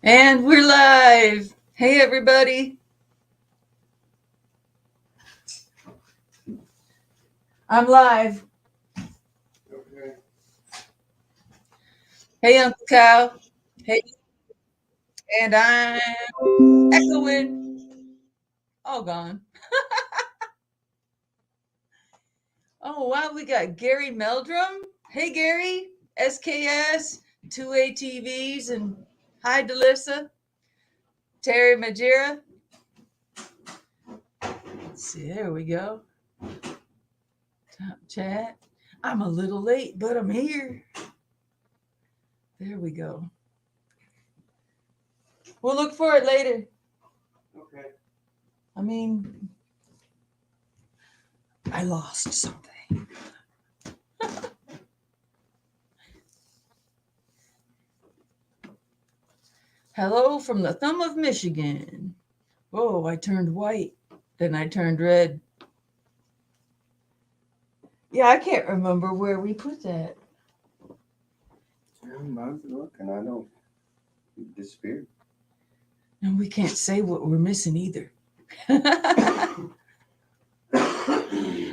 And we're live. Hey, everybody. I'm live. Okay. Hey, Uncle Cal. Hey, and I'm echoing. All gone. Oh, wow. We got Gary Meldrum. Hey, Gary. SKS, 2ATVs, and hi, Delissa. Terry Majira. Let's see. There we go. Top chat. I'm a little late, but I'm here. There we go. We'll look for it later. Okay. I mean, I lost something. Hello from the thumb of Michigan. Whoa, I turned white. Then I turned red. Yeah, I can't remember where we put that. I was looking. I don't. It disappeared. And we can't say what we're missing either.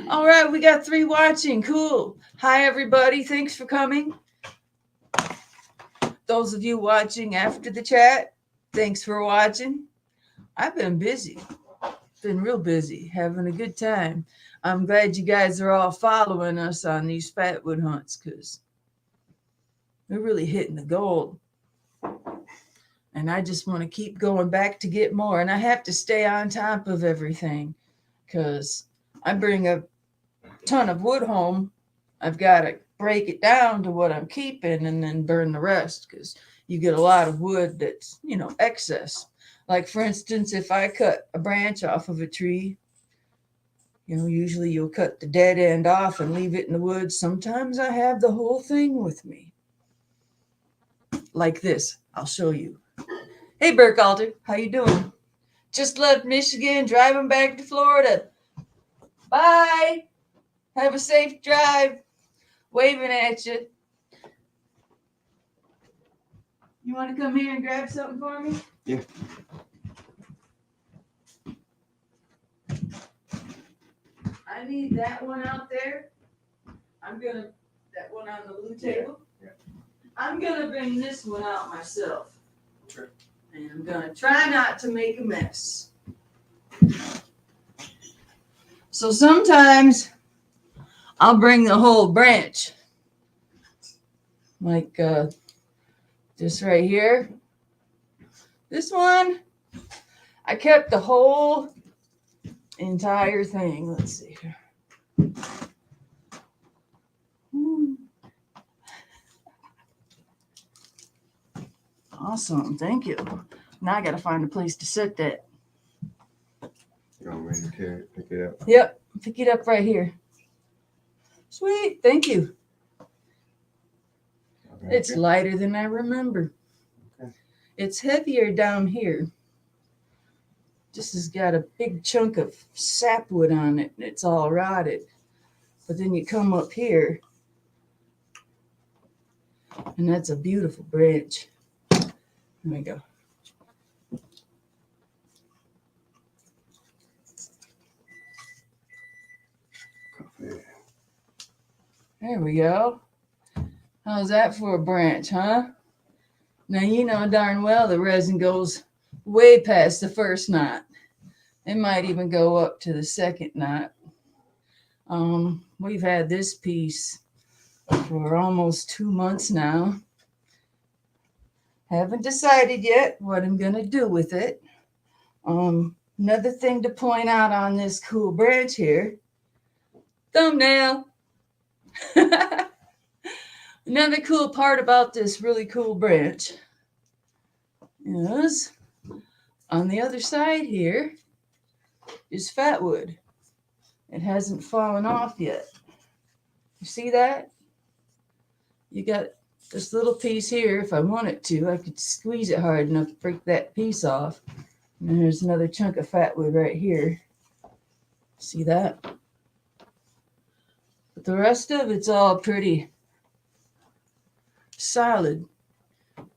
All right, we got 3 watching. Cool. Hi, everybody. Thanks for coming. Those of you watching after the chat, thanks for watching. I've been busy. Been real busy, having a good time. I'm glad you guys are all following us on these Fatwood hunts because we're really hitting the gold. And I just want to keep going back to get more. And I have to stay on top of everything because I bring a ton of wood home. I've got to break it down to what I'm keeping and then burn the rest because you get a lot of wood that's, excess. Like, for instance, if I cut a branch off of a tree, usually you'll cut the dead end off and leave it in the woods. Sometimes I have the whole thing with me. Like this. I'll show you. Hey, Burkhalter, how you doing? Just left Michigan, driving back to Florida. Bye. Have a safe drive. Waving at you. You want to come here and grab something for me? Yeah. I need that one out there. That one on the blue table. Yeah. I'm gonna bring this one out myself. Sure. And I'm gonna try not to make a mess. So sometimes I'll bring the whole branch. Like this right here. This one, I kept the whole entire thing. Let's see here. Awesome, thank you. Now I gotta find a place to set that. You want me to pick it up? Yep, pick it up right here. Sweet, thank you. Okay. It's lighter than I remember. Okay. It's heavier down here. This has got a big chunk of sapwood on it, and it's all rotted. But then you come up here, and that's a beautiful branch. There we go. Coffee. There we go. How's that for a branch, huh? Now you know darn well the resin goes way past the first knot. It might even go up to the second knot. We've had this piece for almost 2 months now. Haven't decided yet what I'm gonna do with it. Another thing to point out on this cool branch here, thumbnail. Another cool part about this really cool branch is on the other side here is Fatwood. It hasn't fallen off yet. You see that? You got this little piece here. If I wanted to, I could squeeze it hard enough to break that piece off. And then there's another chunk of Fatwood right here. See that? But the rest of it's all pretty solid.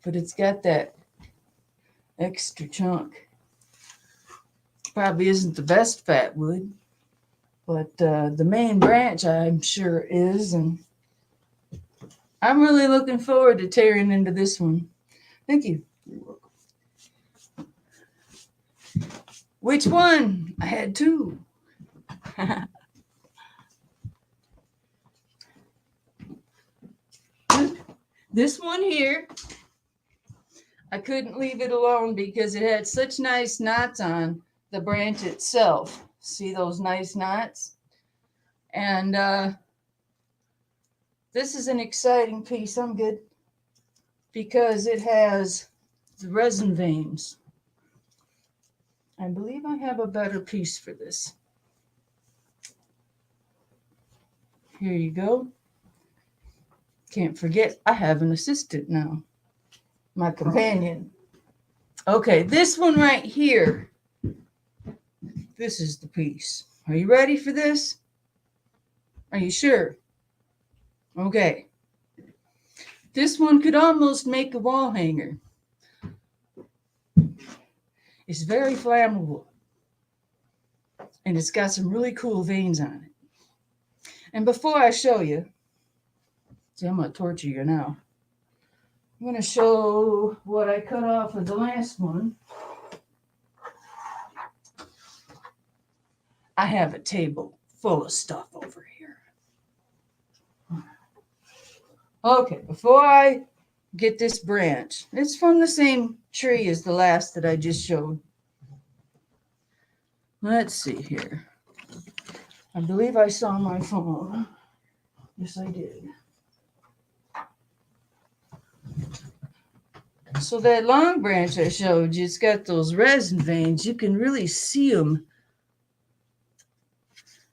But it's got that extra chunk. Probably isn't the best fatwood, but the main branch I'm sure is, and I'm really looking forward to tearing into this one. Thank you. You're welcome. Which one? I had two. This one here, I couldn't leave it alone because it had such nice knots on the branch itself. See those nice knots? And this is an exciting piece. I'm good. Because it has the resin veins. I believe I have a better piece for this. Here you go. Can't forget, I have an assistant now. My companion. Okay, this one right here. This is the piece. Are you ready for this? Are you sure? Okay. This one could almost make a wall hanger. It's very flammable. And it's got some really cool veins on it. And before I show you, see, I'm going to torture you now. I'm going to show what I cut off of the last one. I have a table full of stuff over here. Okay, before I get this branch, it's from the same tree as the last that I just showed. Let's see here. I believe I saw my phone. Yes, I did. So that long branch I showed you, it's got those resin veins. You can really see them.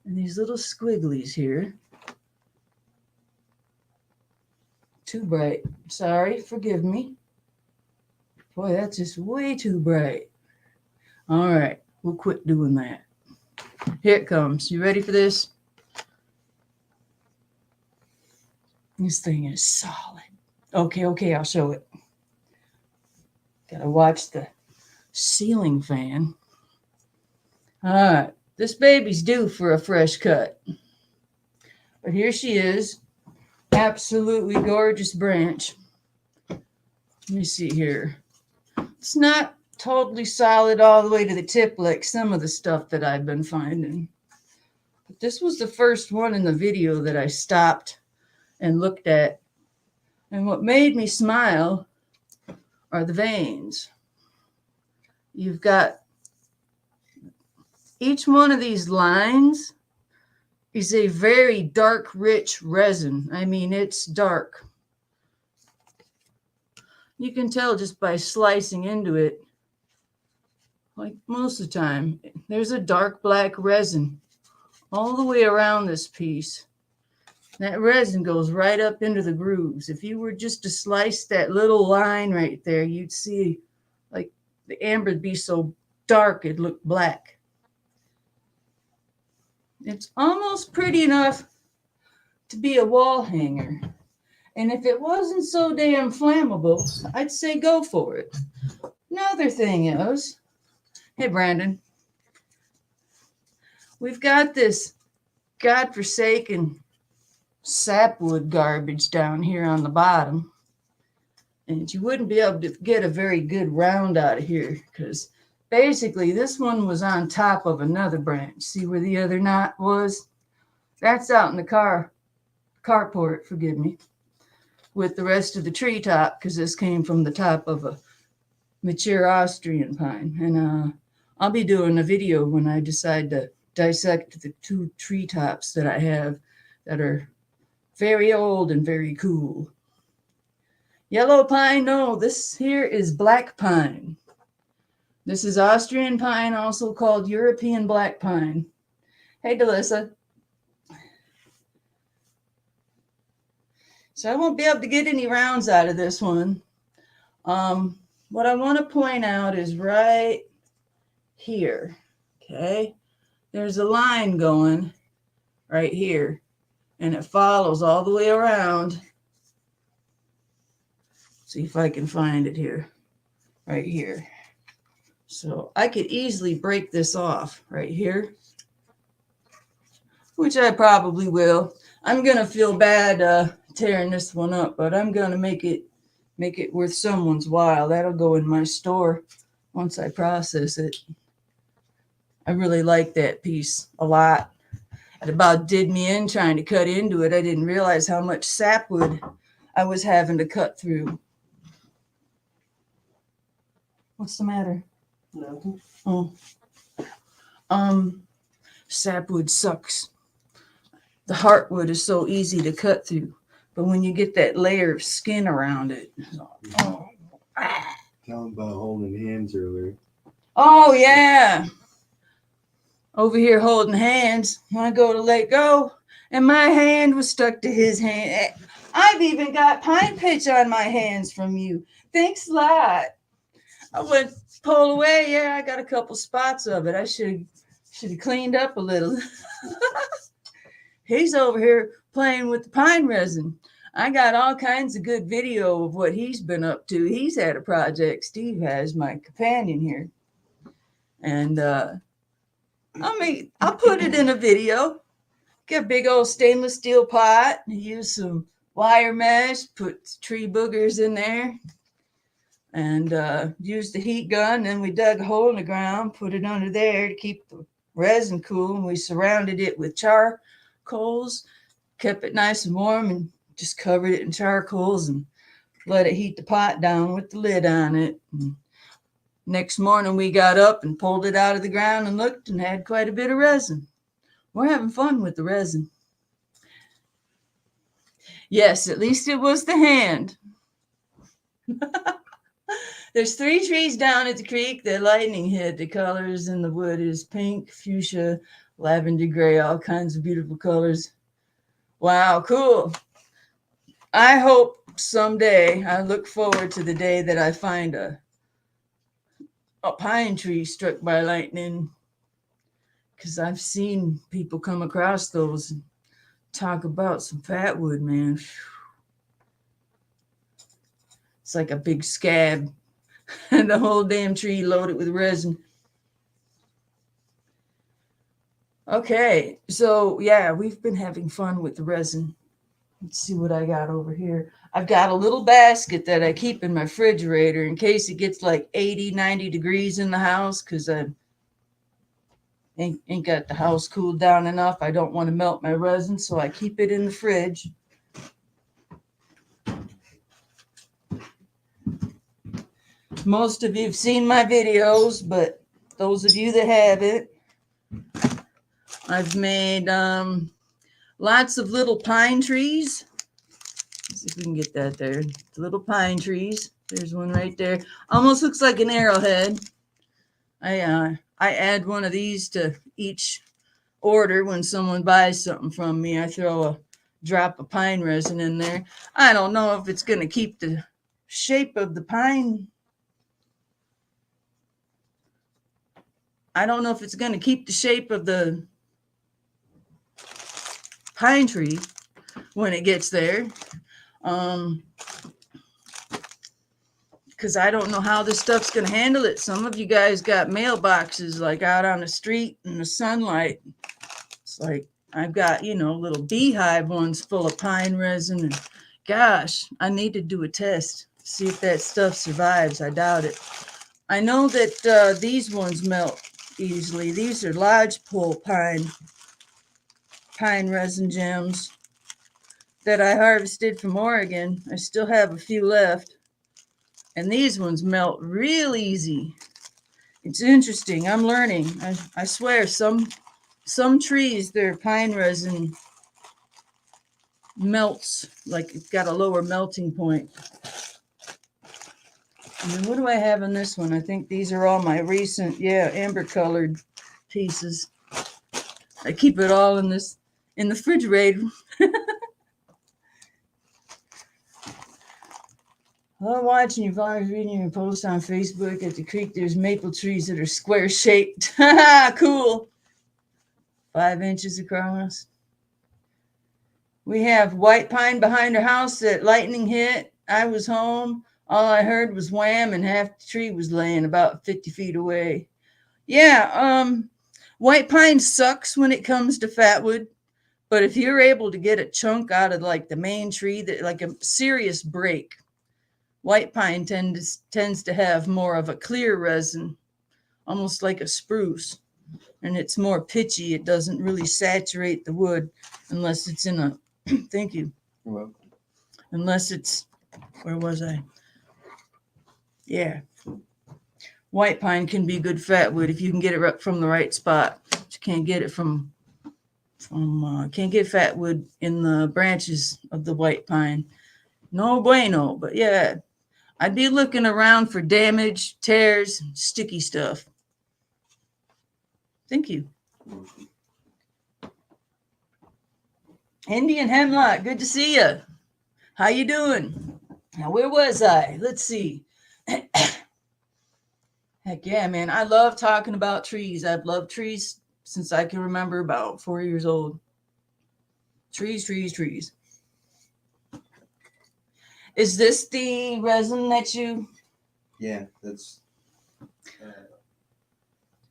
And these little squigglies here. Too bright. Sorry, forgive me. Boy, that's just way too bright. All right, we'll quit doing that. Here it comes. You ready for this? This thing is solid. Okay, I'll show it. Gotta watch the ceiling fan. All right, this baby's due for a fresh cut. But here she is. Absolutely gorgeous branch. Let me see here. It's not totally solid all the way to the tip like some of the stuff that I've been finding. But this was the first one in the video that I stopped and looked at. And what made me smile are the veins. You've got each one of these lines is a very dark, rich resin. I mean, it's dark. You can tell just by slicing into it, like most of the time, there's a dark black resin all the way around this piece. That resin goes right up into the grooves. If you were just to slice that little line right there, you'd see like the amber would be so dark it'd look black. It's almost pretty enough to be a wall hanger. And if it wasn't so damn flammable, I'd say go for it. Another thing is, hey, Brandon, we've got this godforsaken sapwood garbage down here on the bottom. And you wouldn't be able to get a very good round out of here because basically this one was on top of another branch. See where the other knot was? That's out in the carport, forgive me, with the rest of the treetop because this came from the top of a mature Austrian pine. And I'll be doing a video when I decide to dissect the two treetops that I have that are very old and very cool. Yellow pine, no, this here is black pine. This is Austrian pine, also called European black pine. Hey, Delissa. So I won't be able to get any rounds out of this one. What I want to point out is right here, okay? There's a line going right here, and it follows all the way around. See if I can find it here, right here. So I could easily break this off right here, which I probably will. I'm going to feel bad tearing this one up, but I'm going to make it worth someone's while. That'll go in my store once I process it. I really like that piece a lot. It about did me in trying to cut into it. I didn't realize how much sapwood I was having to cut through. What's the matter? Nothing. Oh. Sapwood sucks. The heartwood is so easy to cut through, but when you get that layer of skin around it, oh, Talking about holding hands earlier. oh yeah. Over here holding hands. When I go to let go, and my hand was stuck to his hand. I've even got pine pitch on my hands from you. Thanks a lot. I went pull away. Yeah, I got a couple spots of it. I should have cleaned up a little. He's over here playing with the pine resin. I got all kinds of good video of what he's been up to. He's had a project. Steve has, my companion here. And I'll put it in a video. Get a big old stainless steel pot. Use some wire mesh. Put tree boogers in there. And used the heat gun. Then we dug a hole in the ground. Put it under there to keep the resin cool. And we surrounded it with charcoals. Kept it nice and warm and just covered it in charcoals and let it heat the pot down with the lid on it. And next morning we got up and pulled it out of the ground and looked and had quite a bit of resin. We're having fun with the resin. Yes, at least it was the hand. There's 3 trees down at the creek that lightning hit. The colors in the wood is pink, fuchsia, lavender gray, all kinds of beautiful colors. Wow, cool. I hope someday, I look forward to the day that I find a pine tree struck by lightning, because I've seen people come across those and talk about some fatwood, man. It's like a big scab and the whole damn tree loaded with resin. Okay, so yeah, we've been having fun with the resin. Let's see what I got over here. I've got a little basket that I keep in my refrigerator in case it gets like 80, 90 degrees in the house, because I ain't got the house cooled down enough. I don't want to melt my resin, so I keep it in the fridge. Most of you have seen my videos, but those of you that haven't, I've made lots of little pine trees. Let's see if we can get that there. The little pine trees. There's one right there. Almost looks like an arrowhead. I add one of these to each order when someone buys something from me. I throw a drop of pine resin in there. I don't know if it's going to keep the shape of the pine. I don't know if it's going to keep the shape of the pine tree when it gets there. Because I don't know how this stuff's going to handle it. Some of you guys got mailboxes like out on the street in the sunlight. It's like I've got, little beehive ones full of pine resin. And gosh, I need to do a test. See if that stuff survives. I doubt it. I know that these ones melt easily. These are lodgepole pine resin gems that I harvested from Oregon. I still have a few left. And these ones melt real easy. It's interesting. I'm learning. I swear some trees, their pine resin melts, like it's got a lower melting point. And then what do I have in this one? I think these are all my recent, amber colored pieces. I keep it all in the refrigerator. I'm watching you, I was reading your post on Facebook. At the creek, there's maple trees that are square shaped. Cool. 5 inches across. We have white pine behind our house that lightning hit. I was home. All I heard was wham, and half the tree was laying about 50 feet away. Yeah, white pine sucks when it comes to fatwood, but if you're able to get a chunk out of like the main tree, that like a serious break, white pine tends to have more of a clear resin, almost like a spruce, and it's more pitchy. It doesn't really saturate the wood unless it's in a thank you. You're welcome. Unless it's where was I? Yeah. White pine can be good fatwood if you can get it from the right spot. But you can't get it from can't get fatwood in the branches of the white pine. No bueno. But yeah, I'd be looking around for damage, tears, sticky stuff. Thank you. Indian hemlock, good to see you. How you doing? Now, where was I? Let's see. Heck yeah, man. I love talking about trees. I've loved trees since I can remember, about 4 years old. Trees, trees, trees. Is this the resin that you... Yeah, that's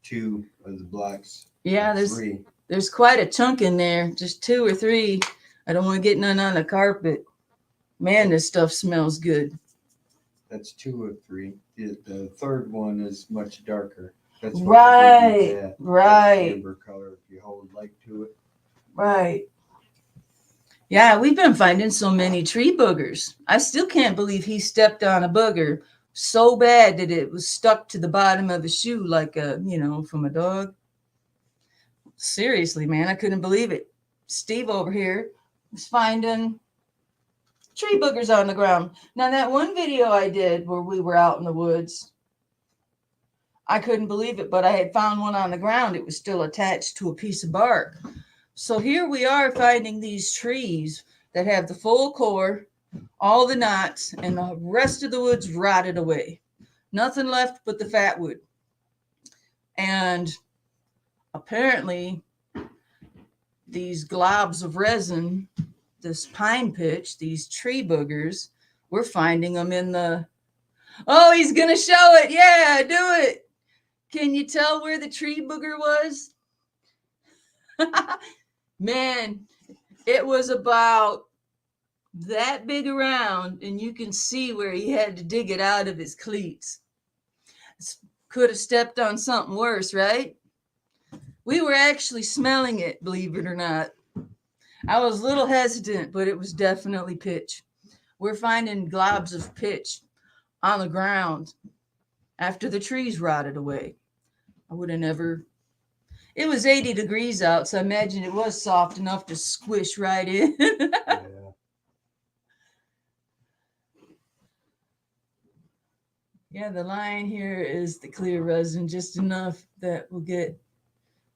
2 of the blocks. Yeah, Three. there's quite a chunk in there. Just 2 or 3. I don't want to get none on the carpet. Man, this stuff smells good. That's 2 of 3. The third one is much darker. That's what Right, right. That's amber color if you hold light to it. Right. Yeah, we've been finding so many tree boogers. I still can't believe he stepped on a booger so bad that it was stuck to the bottom of his shoe like from a dog. Seriously, man, I couldn't believe it. Steve over here was finding tree boogers on the ground. Now, that one video I did where we were out in the woods, I couldn't believe it, but I had found one on the ground. It was still attached to a piece of bark. So here we are finding these trees that have the full core, all the knots, and the rest of the wood's rotted away. Nothing left but the fat wood. And apparently, these globs of resin, this pine pitch, these tree boogers, we're finding them in the... Oh, he's going to show it. Yeah, do it. Can you tell where the tree booger was? Man, it was about that big around, and you can see where he had to dig it out of his cleats. Could have stepped on something worse, right? We were actually smelling it, believe it or not. I was a little hesitant, but it was definitely pitch. We're finding globs of pitch on the ground after the trees rotted away. I would have never... It was 80 degrees out, so I imagine it was soft enough to squish right in. Yeah. Yeah, the line here is the clear resin, just enough that we'll get...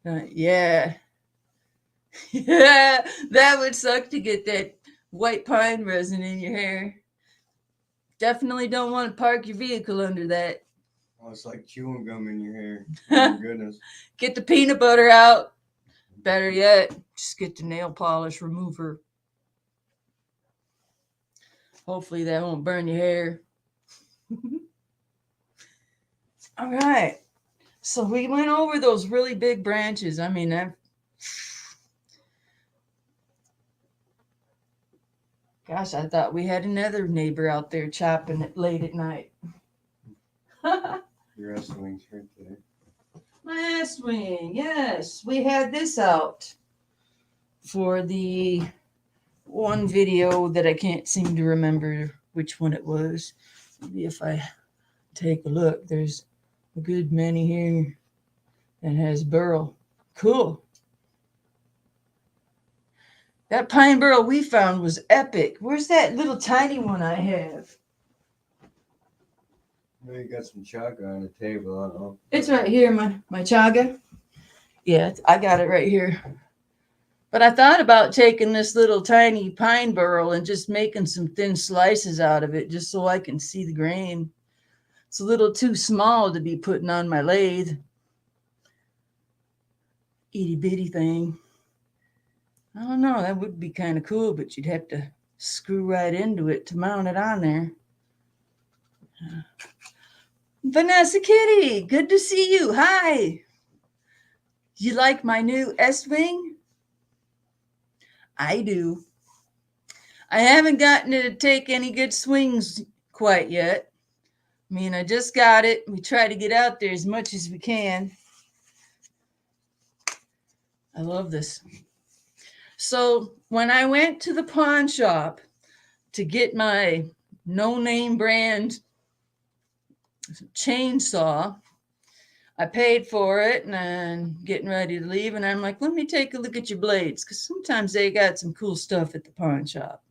yeah. Yeah, that would suck to get that white pine resin in your hair. Definitely don't want to park your vehicle under that. Oh, it's like chewing gum in your hair. Oh my goodness. Get the peanut butter out. Better yet, just get the nail polish remover. Hopefully that won't burn your hair. All right. So we went over those really big branches. I mean, gosh, I thought we had another neighbor out there chopping it late at night. Your S wing's right there. My ass wing, yes. We had this out for the one video that I can't seem to remember which one it was. Maybe if I take a look, there's a good many here that has burl. Cool. That pine burl we found was epic. Where's that little tiny one I have? You got some chaga on the table. I don't know. It's right here, my chaga. Yeah, I got it right here. But I thought about taking this little tiny pine burl and just making some thin slices out of it just so I can see the grain. It's a little too small to be putting on my lathe. Itty bitty thing. I don't know, that would be kind of cool, but you'd have to screw right into it to mount it on there. Vanessa Kitty, good to see you. Hi. You like my new S-Wing? I do. I haven't gotten it to take any good swings quite yet. I mean, I just got it. We try to get out there as much as we can. I love this. So when I went to the pawn shop to get my no-name brand chainsaw, I paid for it and I'm getting ready to leave. And I'm like, let me take a look at your blades, because sometimes they got some cool stuff at the pawn shop.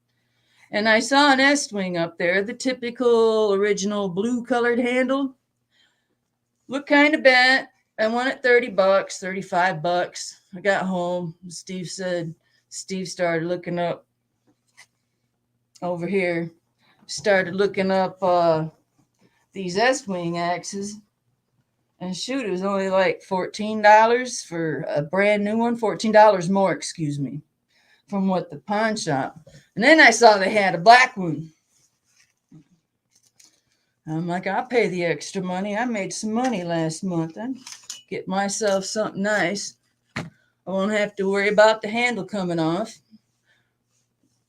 And I saw an S-Wing up there, the typical original blue colored handle. Looked kind of bent. I won it $30, $35. I got home. Steve started looking up over here, started looking up these S-Wing axes. And shoot, it was only like $14 for a brand new one. $14 more, excuse me, from what the pawn shop. And then I saw they had a black one. I'm like, I'll pay the extra money. I made some money last month. I'd get myself something nice. I won't have to worry about the handle coming off.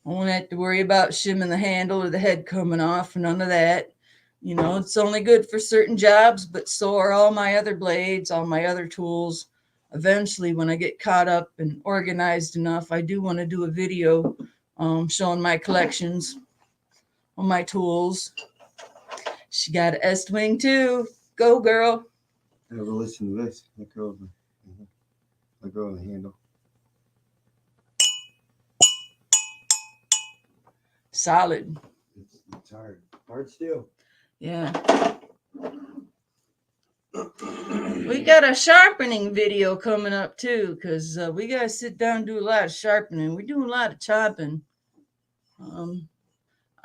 I won't have to worry about shimming the handle or the head coming off. None of that. You know, it's only good for certain jobs, but so are all my other blades, all my other tools. Eventually, when I get caught up and organized enough, I do want to do a video showing my collections on my tools. She got an S-Wing too. Go, girl. Have a listen to this. Let go of the handle. Solid. It's hard. Hard steel. Yeah. We got a sharpening video coming up too, because we got to sit down and do a lot of sharpening. We're doing a lot of chopping. I'm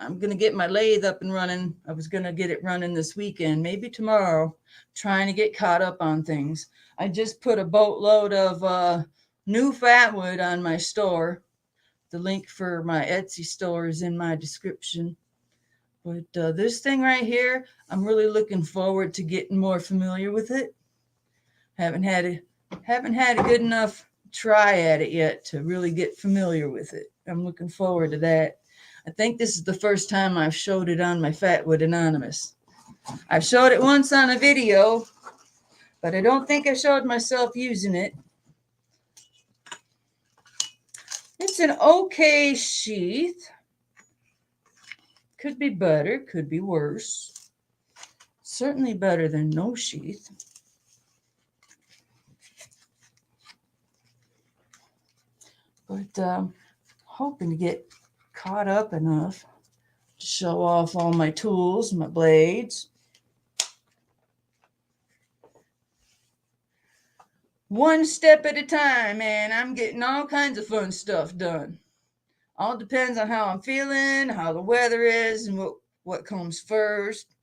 going to get my lathe up and running. I was going to get it running this weekend, maybe tomorrow, trying to get caught up on things. I just put a boatload of new Fatwood on my store. The link for my Etsy store is in my description. But this thing right here, I'm really looking forward to getting more familiar with it. Haven't had a good enough try at it yet to really get familiar with it. I'm looking forward to that. I think this is the first time I've showed it on my Fatwood Anonymous. I've showed it once on a video, but I don't think I showed myself using it. It's an okay sheath. Could be better, could be worse. Certainly better than no sheath. But hoping to get caught up enough to show off all my tools, my blades. One step at a time, man. I'm getting all kinds of fun stuff done. All depends on how I'm feeling, how the weather is, and what comes first.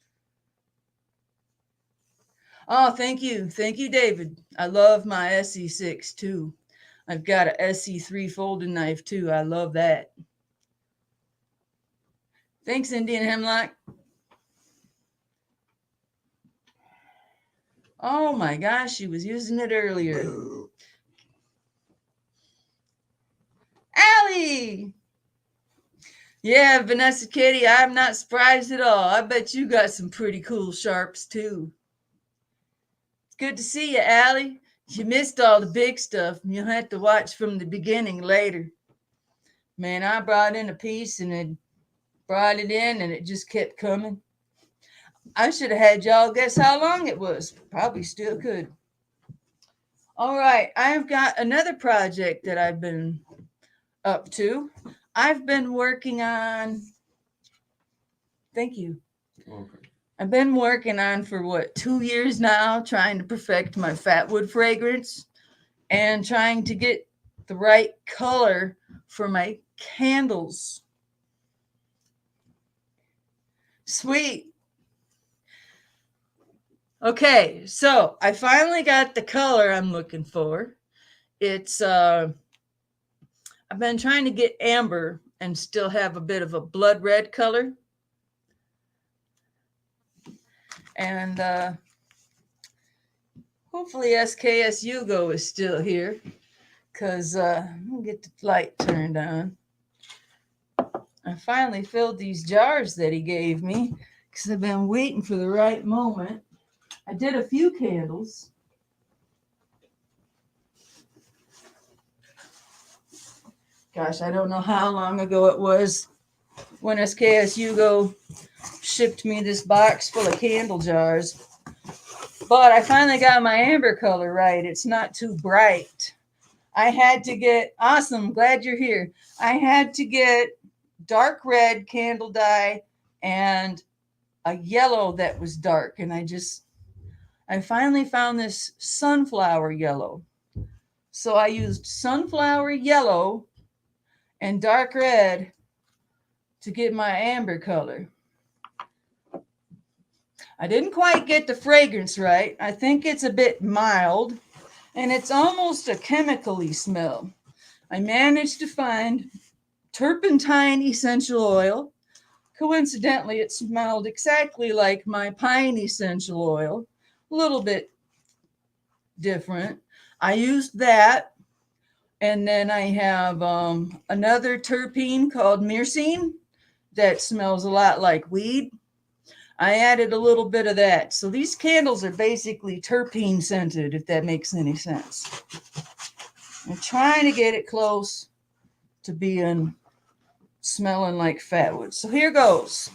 Oh, thank you. Thank you, David. I love my SE6 too. I've got a SE3 folding knife too. I love that. Thanks, Indian Hemlock. Oh my gosh, she was using it earlier. Allie! Yeah, Vanessa Kitty, I'm not surprised at all. I bet you got some pretty cool sharps too. It's good to see you, Allie. You missed all the big stuff. You'll have to watch from the beginning later. Man, I brought in a piece and it brought it in and it just kept coming. I should have had y'all guess how long it was. Probably still could. All right, I've got another project that I've been up to. I've been working on, thank you. Okay. I've been working on for 2 years now, trying to perfect my Fatwood fragrance and trying to get the right color for my candles. Sweet. Okay, so I finally got the color I'm looking for. It's I've been trying to get amber and still have a bit of a blood red color. And hopefully SKS Hugo is still here, because I'll get the light turned on. I finally filled these jars that he gave me because I've been waiting for the right moment. I did a few candles. Gosh, I don't know how long ago it was when SKS Hugo shipped me this box full of candle jars. But I finally got my amber color right. It's not too bright. I had to get, awesome, glad you're here. I had to get dark red candle dye and a yellow that was dark. And I finally found this sunflower yellow. So I used sunflower yellow and dark red to get my amber color. I didn't quite get the fragrance right. I think it's a bit mild, and it's almost a chemically smell. I managed to find turpentine essential oil. Coincidentally, it smelled exactly like my pine essential oil, a little bit different. I used that, and then I have another terpene called myrcene that smells a lot like weed. I added a little bit of that. So these candles are basically terpene scented, if that makes any sense. I'm trying to get it close to being smelling like Fatwood. So here goes.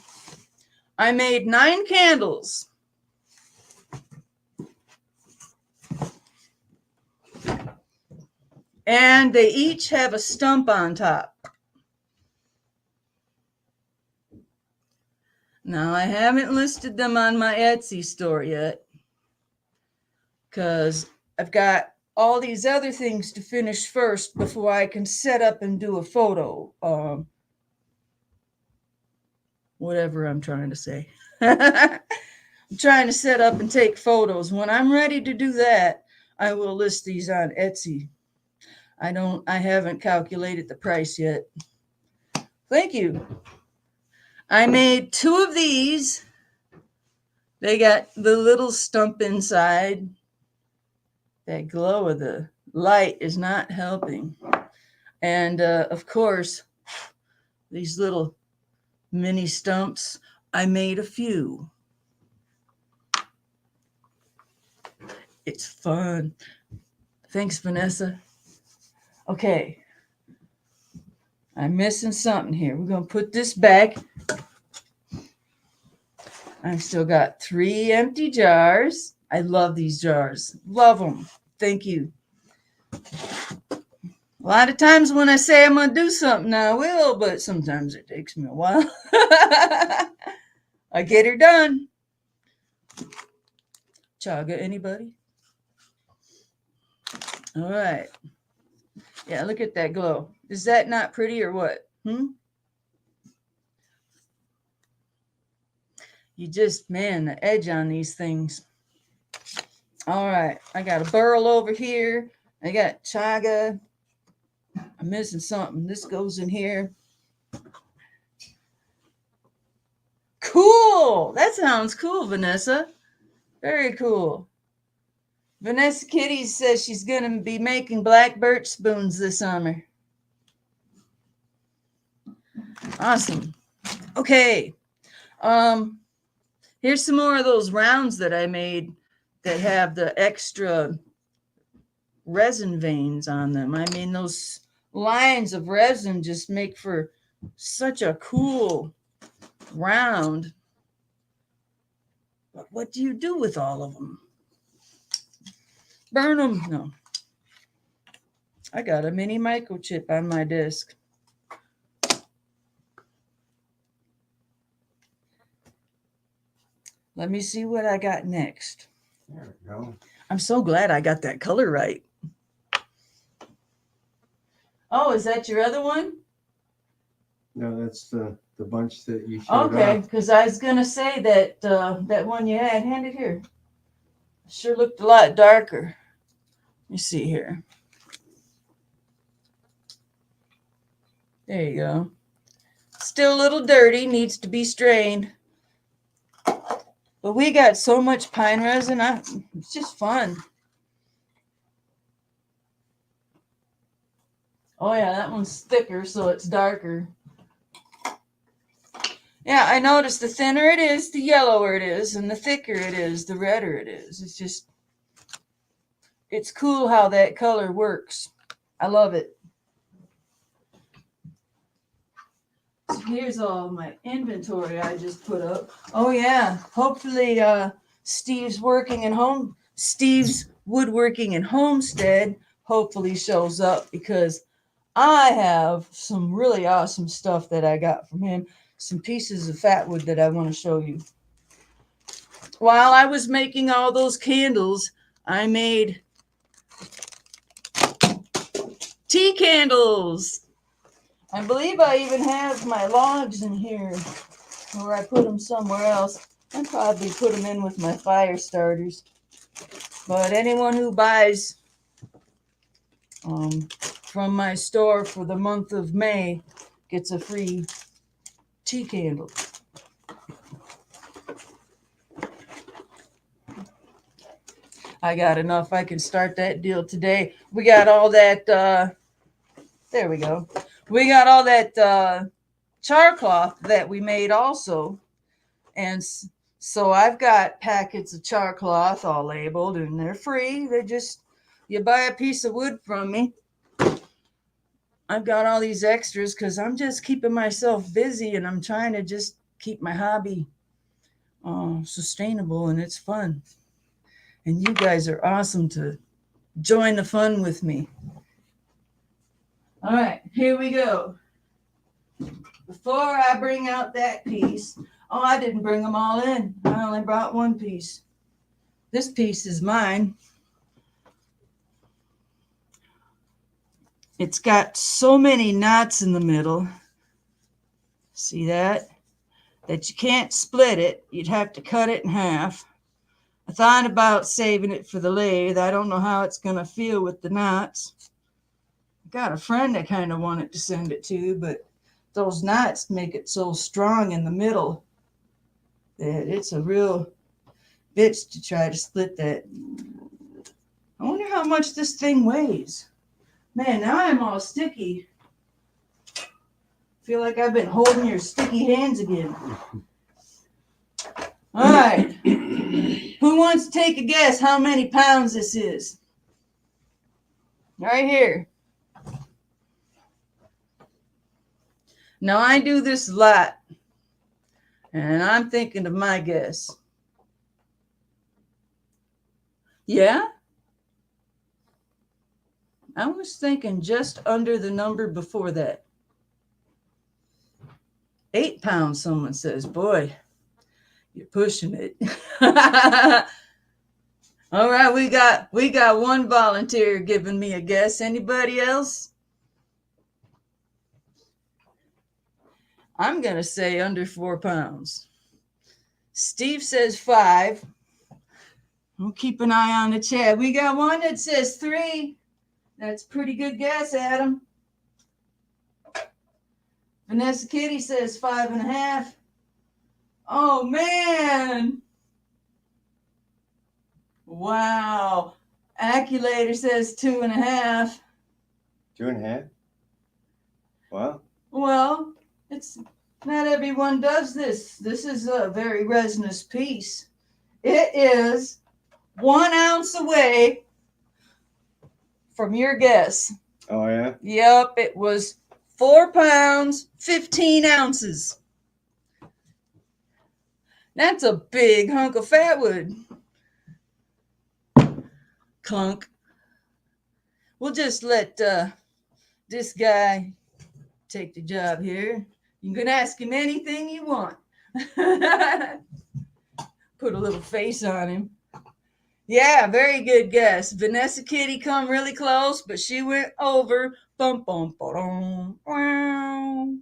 I made 9 candles. And they each have a stump on top. Now, I haven't listed them on my Etsy store yet, because I've got all these other things to finish first before I can set up and do a photo. Whatever I'm trying to say. I'm trying to set up and take photos. When I'm ready to do that, I will list these on Etsy. I haven't calculated the price yet. Thank you. I made 2 of these. They got the little stump inside. That glow of the light is not helping. And of course, these little mini stumps, I made a few. It's fun. Thanks, Vanessa. Okay. I'm missing something here. We're going to put this back. I've still got 3 empty jars. I love these jars. Love them. Thank you. A lot of times when I say I'm going to do something, I will, but sometimes it takes me a while. I get her done. Chaga, anybody? All right. Yeah, look at that glow. Is that not pretty or what? You just, man, the edge on these things. All right. I got a burl over here. I got chaga. I'm missing something. This goes in here. Cool. That sounds cool, Vanessa. Very cool. Vanessa Kitty says she's going to be making black birch spoons this summer. Awesome. Okay. Here's some more of those rounds that I made that have the extra resin veins on them. I mean, those lines of resin just make for such a cool round. But what do you do with all of them? Burn them? No. I got a mini microchip on my disc. Let me see what I got next. There we go. I'm so glad I got that color right. Oh, is that your other one? No, that's the bunch that you showed Okay, off. because I was going to say that that one you had. Hand it here. Sure looked a lot darker. Let me see here. There you go. Still a little dirty, needs to be strained. But we got so much pine resin, it's just fun. Oh yeah, that one's thicker, so it's darker. Yeah, I noticed the thinner it is, the yellower it is, and the thicker it is, the redder it is. It's cool how that color works. I love it. So here's all my inventory I just put up. Oh yeah, hopefully Steve's woodworking and homestead hopefully shows up, because I have some really awesome stuff that I got from him. Some pieces of Fatwood that I want to show you. While I was making all those candles, I made tea candles. I believe I even have my logs in here, or I put them somewhere else. I probably put them in with my fire starters. But anyone who buys from my store for the month of May gets a free tea candle. I got enough. I can start that deal today. We got all that, there we go. We got all that char cloth that we made also. And so I've got packets of char cloth all labeled, and they're free. You buy a piece of wood from me. I've got all these extras because I'm just keeping myself busy, and I'm trying to just keep my hobby sustainable, and it's fun. And you guys are awesome to join the fun with me. All right, here we go. Before I bring out that piece, I didn't bring them all in. I only brought one piece. This piece is mine. It's got so many knots in the middle. See that? That you can't split it. You'd have to cut it in half. I thought about saving it for the lathe. I don't know how it's going to feel with the knots. I got a friend I kind of wanted to send it to, but those knots make it so strong in the middle that it's a real bitch to try to split that. I wonder how much this thing weighs. Man, now I'm all sticky. Feel like I've been holding your sticky hands again. All right. Who wants to take a guess how many pounds this is? Right here. Now, I do this a lot, and I'm thinking of my guess. Yeah? I was thinking just under the number before that. 8 pounds, someone says. Boy, you're pushing it. All right, we got one volunteer giving me a guess. Anybody else? I'm going to say under 4 pounds. Steve says 5. We'll keep an eye on the chat. We got one that says 3. That's a pretty good guess, Adam. Vanessa Kitty says 5.5. Oh, man. Wow. Acculator says 2.5. 2.5? Wow. Well, it's not everyone does this. This is a very resinous piece. It is 1 ounce away from your guess. Oh, yeah? Yep, it was 4 pounds, 15 ounces. That's a big hunk of Fatwood. Clunk. We'll just let this guy take the job here. You can ask him anything you want. Put a little face on him. Yeah, very good guess. Vanessa Kitty come really close, but she went over. Bum, bum, ba-dum. Wow.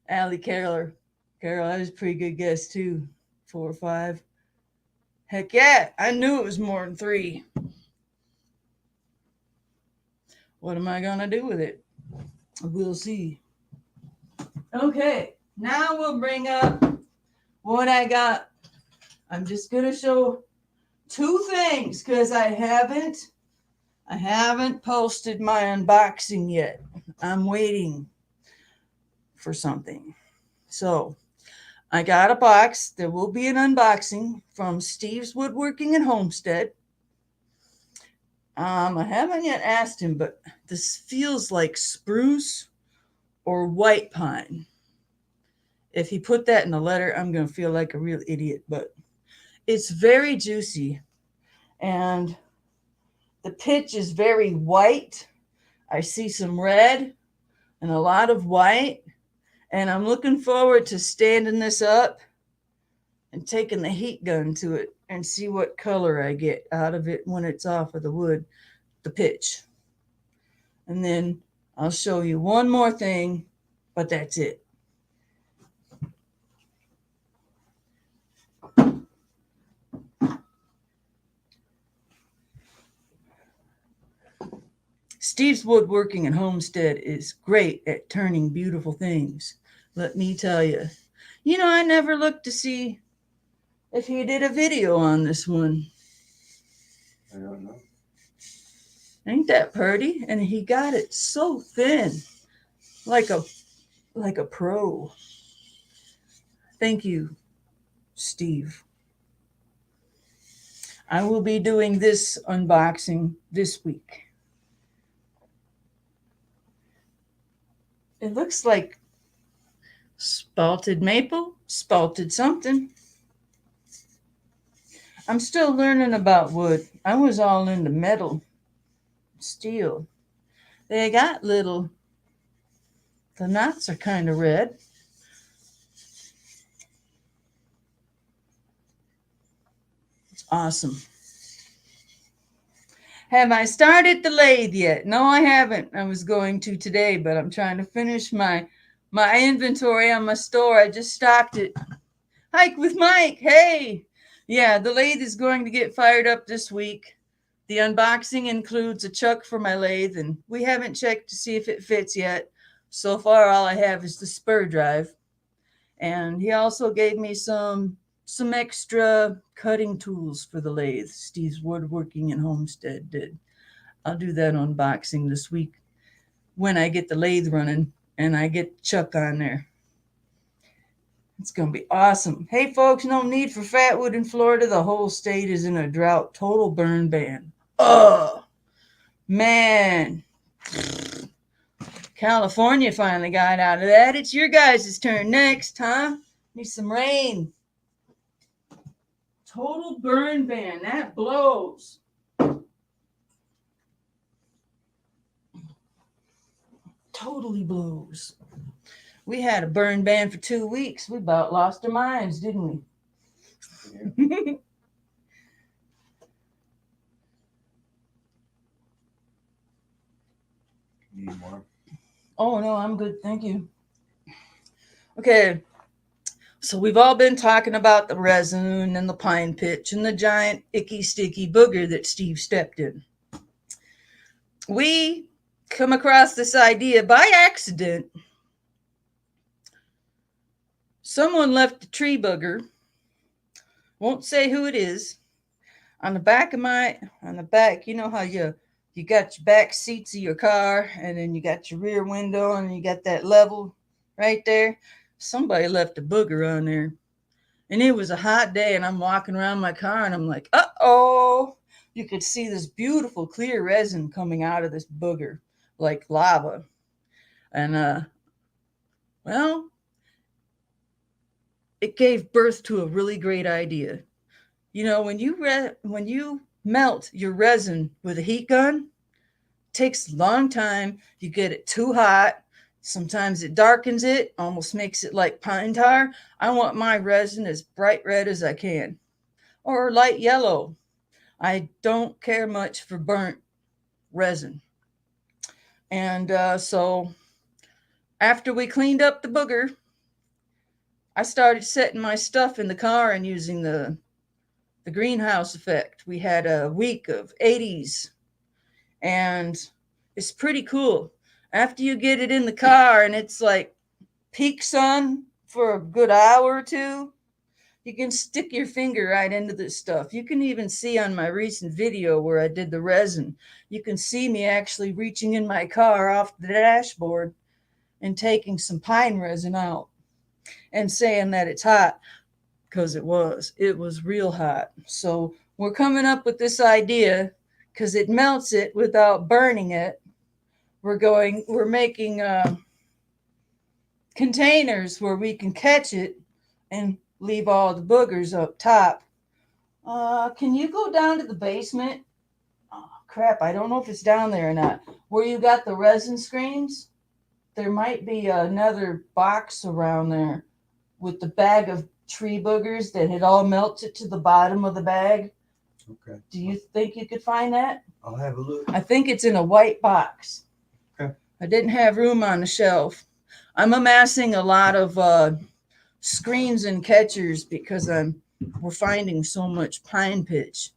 Allie Carol, that was a pretty good guess too. 4 or 5. Heck yeah, I knew it was more than 3. What am I gonna do with it? We'll see. Okay, Now we'll bring up what I got. I'm just gonna show two things because I haven't posted my unboxing yet. I'm waiting for something. So I got a box. There will be an unboxing from Steve's Woodworking and Homestead. I haven't yet asked him, but this feels like spruce or white pine. If he put that in a letter, I'm going to feel like a real idiot, but it's very juicy. And the pitch is very white. I see some red and a lot of white. And I'm looking forward to standing this up and taking the heat gun to it and see what color I get out of it when it's off of the wood, the pitch. And then I'll show you one more thing, but that's it. Steve's Woodworking and Homestead is great at turning beautiful things. Let me tell you. You know, I never looked to see if he did a video on this one. I don't know. Ain't that pretty? And he got it so thin, like a pro. Thank you, Steve. I will be doing this unboxing this week. It looks like spalted maple, spalted something. I'm still learning about wood. I was all into metal, steel. They got the knots are kind of red. It's awesome. Have I started the lathe yet? No, I haven't. I was going to today, but I'm trying to finish my inventory on my store. I just stocked it. Hike with Mike. Hey. Yeah, the lathe is going to get fired up this week. The unboxing includes a chuck for my lathe, and we haven't checked to see if it fits yet. So far, all I have is the spur drive. And he also gave me some extra cutting tools for the lathe. Steve's Woodworking and Homestead did. I'll do that unboxing this week when I get the lathe running and I get Chuck on there. It's going to be awesome. Hey, folks, no need for Fatwood in Florida. The whole state is in a drought. Total burn ban. Oh, man. California finally got out of that. It's your guys' turn next, huh? Need some rain. Total burn ban. That blows. Totally blows. We had a burn ban for 2 weeks. We about lost our minds, didn't we? Yeah. Need more? Oh, no, I'm good. Thank you. Okay. So we've all been talking about the resin and the pine pitch and the giant icky sticky booger that Steve stepped in. We come across this idea by accident. Someone left a tree booger, won't say who it is, on the back, you know how you got your back seats of your car and then you got your rear window and you got that level right there. Somebody left a booger on there. And it was a hot day and I'm walking around my car and I'm like, uh-oh. You could see this beautiful clear resin coming out of this booger like lava. And, well, it gave birth to a really great idea. You know, when you melt your resin with a heat gun, it takes a long time. You get it too hot. Sometimes it darkens it, almost makes it like pine tar. I want my resin as bright red as I can, or light yellow. I don't care much for burnt resin. And so after we cleaned up the booger, I started setting my stuff in the car and using the greenhouse effect. We had a week of 80s and it's pretty cool. After you get it in the car and it's like peak sun, for a good hour or two, you can stick your finger right into this stuff. You can even see on my recent video where I did the resin, you can see me actually reaching in my car off the dashboard and taking some pine resin out and saying that it's hot, because it was real hot. So we're coming up with this idea because it melts it without burning it. We're making containers where we can catch it and leave all the boogers up top. Can you go down to the basement? Oh, crap, I don't know if it's down there or not. Where you got the resin screens? There might be another box around there with the bag of tree boogers that had all melted to the bottom of the bag. Okay. Do you think you could find that? I'll have a look. I think it's in a white box. Okay. I didn't have room on the shelf. I'm amassing a lot of screens and catchers because we're finding so much pine pitch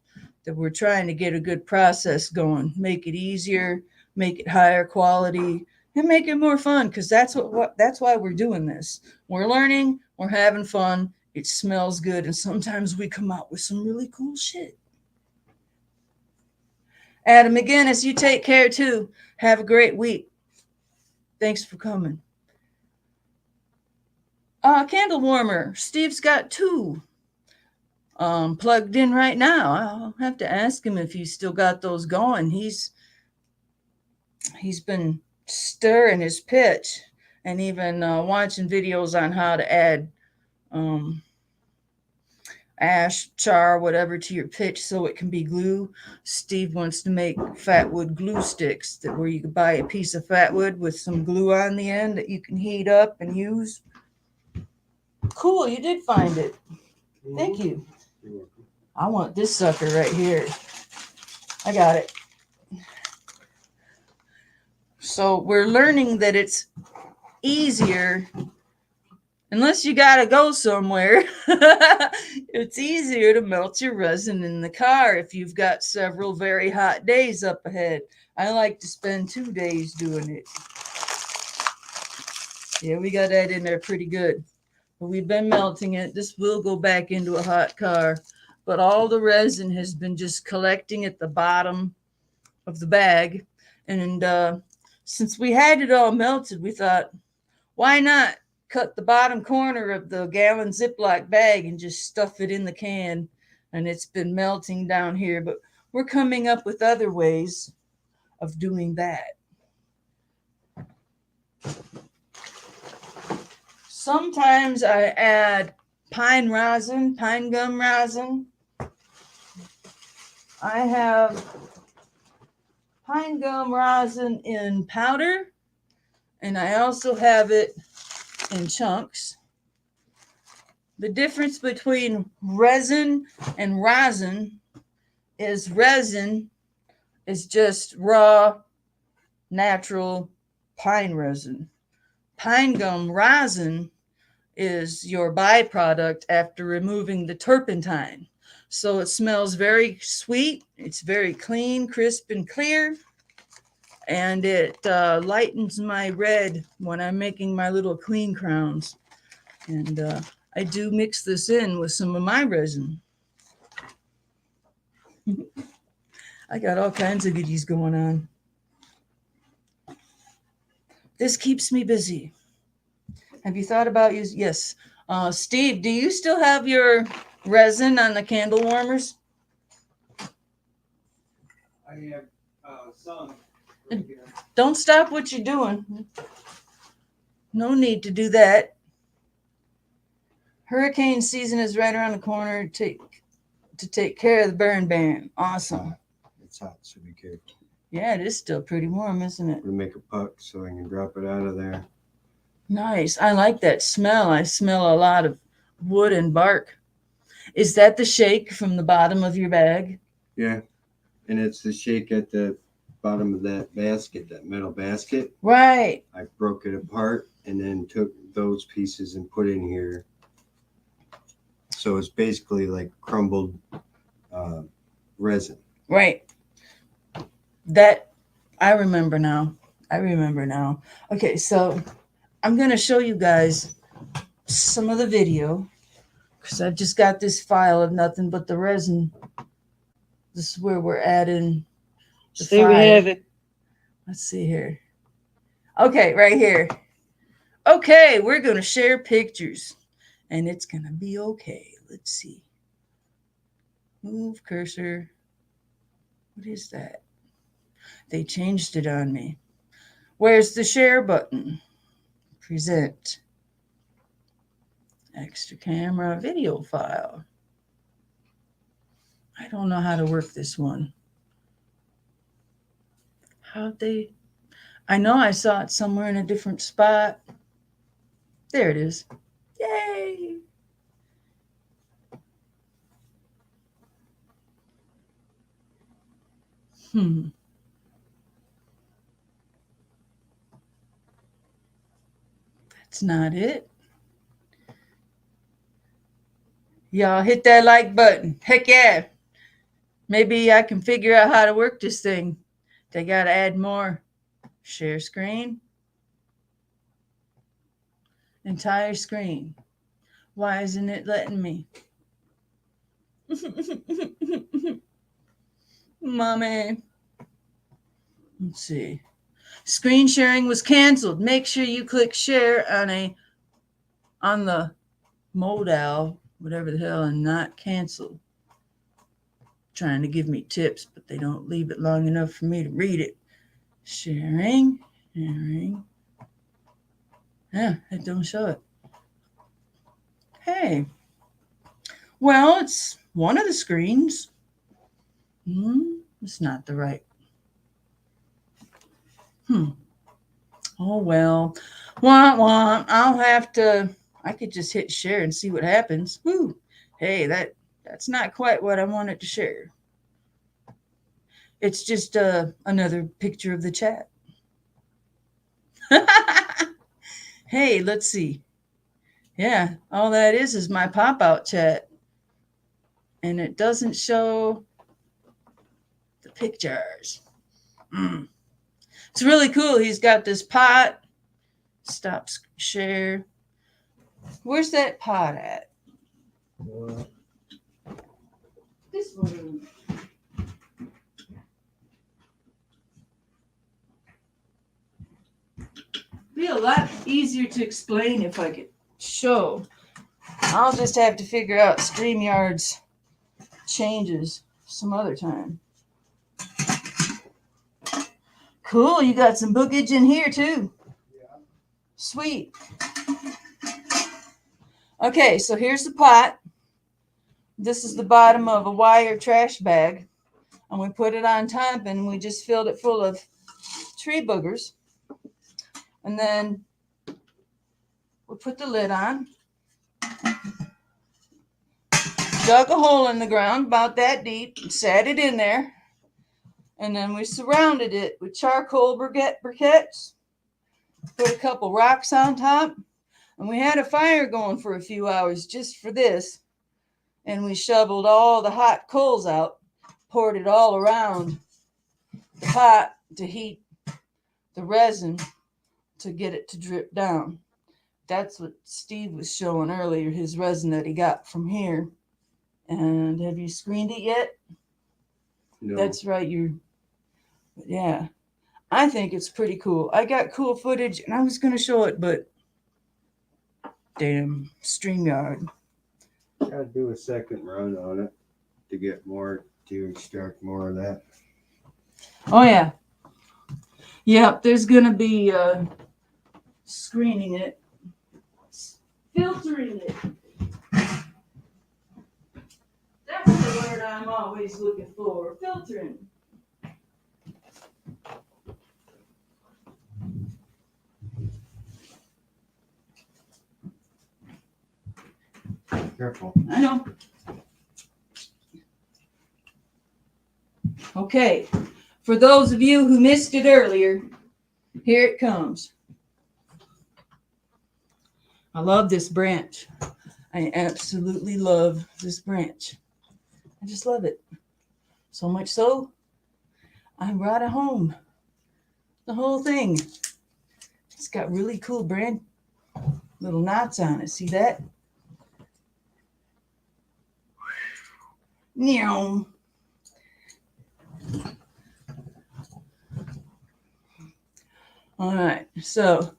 that we're trying to get a good process going, make it easier, make it higher quality, and make it more fun, because that's why we're doing this. We're learning, we're having fun, it smells good, and sometimes we come out with some really cool shit. Adam McGinnis, you take care too. Have a great week. Thanks for coming. Candle warmer. Steve's got two plugged in right now. I'll have to ask him if he's still got those going. He's been stirring his pitch and even watching videos on how to add ash, char, whatever to your pitch so it can be glue. Steve wants to make Fatwood glue sticks that where you can buy a piece of Fatwood with some glue on the end that you can heat up and use. Cool, you did find it. Thank you. I want this sucker right here. I got it. So we're learning that it's easier, unless you got to go somewhere, it's easier to melt your resin in the car if you've got several very hot days up ahead. I like to spend 2 days doing it. Yeah, we got that in there pretty good. But we've been melting it. This will go back into a hot car. But all the resin has been just collecting at the bottom of the bag. And since we had it all melted, we thought, why not cut the bottom corner of the gallon Ziploc bag and just stuff it in the can? And it's been melting down here. But we're coming up with other ways of doing that. Sometimes I add pine gum rosin. I have pine gum rosin in powder, and I also have it in chunks. The difference between resin and rosin is resin is just raw, natural pine resin. Pine gum rosin is your byproduct after removing the turpentine. So it smells very sweet. It's very clean, crisp, and clear. And it lightens my red when I'm making my little queen crowns. And I do mix this in with some of my resin. I got all kinds of goodies going on. This keeps me busy. Have you thought about using? Yes. Steve, do you still have your resin on the candle warmers? I have some right here. Don't stop what you're doing. No need to do that. Hurricane season is right around the corner to take care of the burn ban. Awesome. It's hot, so be careful. Yeah, it is still pretty warm, isn't it? We make a puck so I can drop it out of there. Nice. I like that smell. I smell a lot of wood and bark. Is that the shake from the bottom of your bag? Yeah. And it's the shake at the bottom of that basket, that metal basket. Right. I broke it apart and then took those pieces and put in here. So it's basically like crumbled resin. Right. That I remember now. Okay, so I'm going to show you guys some of the video because I've just got this file of nothing but the resin. This is where we're adding the So there we fire. have it. Let's see here. Okay, right here. Okay, we're going to share pictures and it's going to be okay. Let's see. Move cursor. What is that? They changed it on me. Where's the share button? Present. Extra camera video file. I don't know how to work this one. How'd they? I know I saw it somewhere in a different spot. There it is. Yay! That's not it. Y'all hit that like button. Heck yeah. Maybe I can figure out how to work this thing. They got to add more. Share screen. Entire screen. Why isn't it letting me? Mommy. Let's see. Screen sharing was canceled. Make sure you click share on the modal, whatever the hell, and not cancel. Trying to give me tips, but they don't leave it long enough for me to read it. Sharing. Yeah, it don't show it. Hey. Well, it's one of the screens. It's not the right. Oh, well. I'll have to, I could just hit share and see what happens. Woo. Hey, that's not quite what I wanted to share. It's just another picture of the chat. Hey, let's see. Yeah, all that is my pop-out chat. And it doesn't show the pictures. It's really cool. He's got this pot. Stop share. Where's that pot at? This one. Be a lot easier to explain if I could show. I'll just have to figure out StreamYard's changes some other time. Cool, you got some bookage in here too. Yeah. Sweet. Okay, so here's the pot. This is the bottom of a wire trash bag. And we put it on top and we just filled it full of tree boogers. And then we put the lid on. Dug a hole in the ground about that deep and sat it in there. And then we surrounded it with charcoal briquettes. Put a couple rocks on top. And we had a fire going for a few hours just for this. And we shoveled all the hot coals out. Poured it all around the pot to heat the resin to get it to drip down. That's what Steve was showing earlier, his resin that he got from here. And have you screened it yet? No. That's right. Yeah. I think it's pretty cool. I got cool footage and I was going to show it, but damn, StreamYard. Gotta do a second run on it to extract more of that. Oh, yeah. Yep, there's going to be screening it, filtering it. That's the word I'm always looking for, filtering. Careful. I know. Okay, for those of you who missed it earlier, here it comes. I love this branch. I absolutely love this branch. I just love it. So much so, I brought it home. The whole thing. It's got really cool branch. little knots on it. See that? Meow. All right, so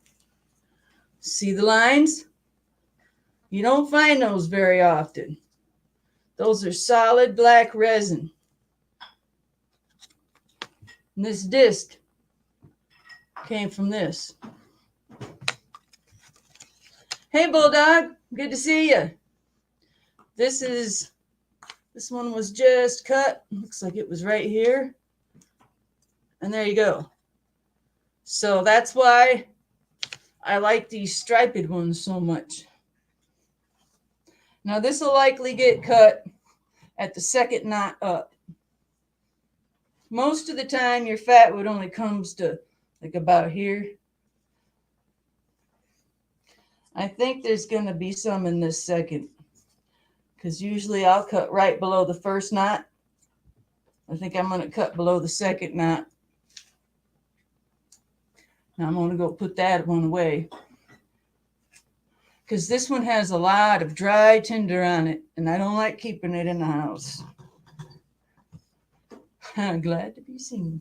see the lines? You don't find those very often. Those are solid black resin. And this disc came from this. Hey, Bulldog, good to see you. This one was just cut. Looks like it was right here. And there you go. So that's why I like these striped ones so much. Now this will likely get cut at the second knot up. Most of the time your fatwood only comes to like about here. I think there's going to be some in this second, because usually I'll cut right below the first knot. I think I'm going to cut below the second knot. Now I'm going to go put that one away, because this one has a lot of dry tinder on it, and I don't like keeping it in the house. I'm glad to be seen.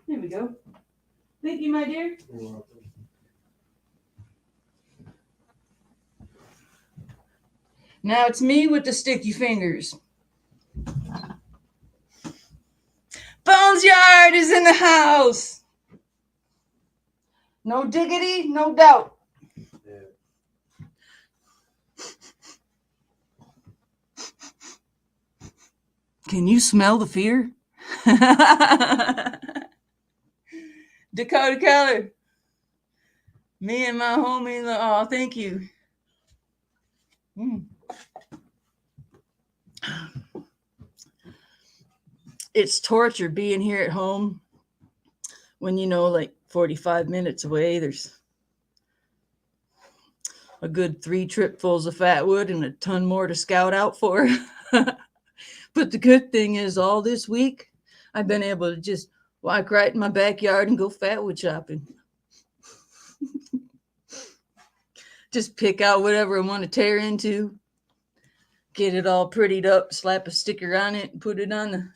There we go. Thank you, my dear. You're welcome. Now it's me with the sticky fingers. Bones Yard is in the house. No diggity, no doubt. Yeah. Can you smell the fear? Dakota Keller. Me and my homie. Oh, thank you. It's torture being here at home when, like 45 minutes away, there's a good 3 tripfuls of fatwood and a ton more to scout out for. But the good thing is, all this week, I've been able to just walk right in my backyard and go fatwood shopping. Just pick out whatever I want to tear into, get it all prettied up, slap a sticker on it, and put it on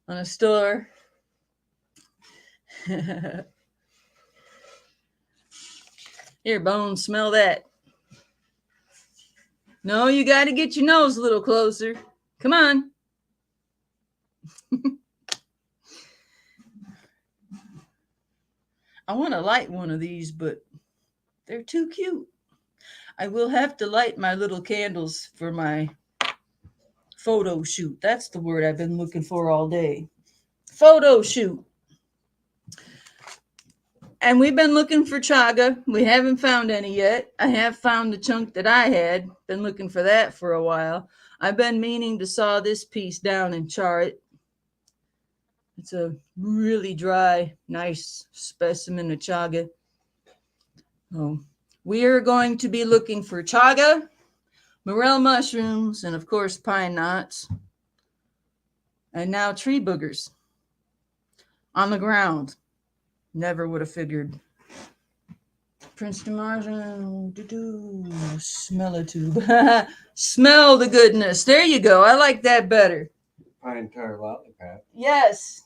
a store. Here, Bones, smell that. No, you got to get your nose a little closer. Come on. I want to light one of these, but they're too cute. I will have to light my little candles for my photo shoot. That's the word I've been looking for all day. Photo shoot. And we've been looking for chaga. We haven't found any yet. I have found the chunk that I had. Been looking for that for a while. I've been meaning to saw this piece down and char it. It's a really dry, nice specimen of chaga. Oh, we are going to be looking for chaga, morel mushrooms, and of course pine knots. And now tree boogers on the ground. Never would have figured. Princeton Martin, smell a tube. Smell the goodness. There you go. I like that better. Pine tar lollipop. Yes.